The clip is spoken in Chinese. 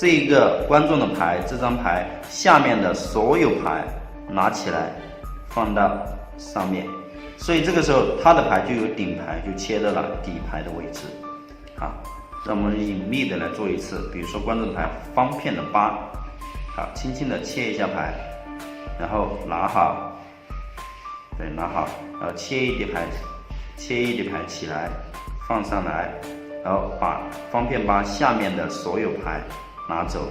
这一个观众的牌，这张牌下面的所有牌拿起来放到上面，所以这个时候他的牌就有顶牌，就切到了底牌的位置。好，让我们隐秘的来做一次，比如说观众的牌方片的8，好，轻轻的切一下牌，然后拿好，对，拿好，然后切一叠牌起来，放上来，然后把方片8下面的所有牌拿走。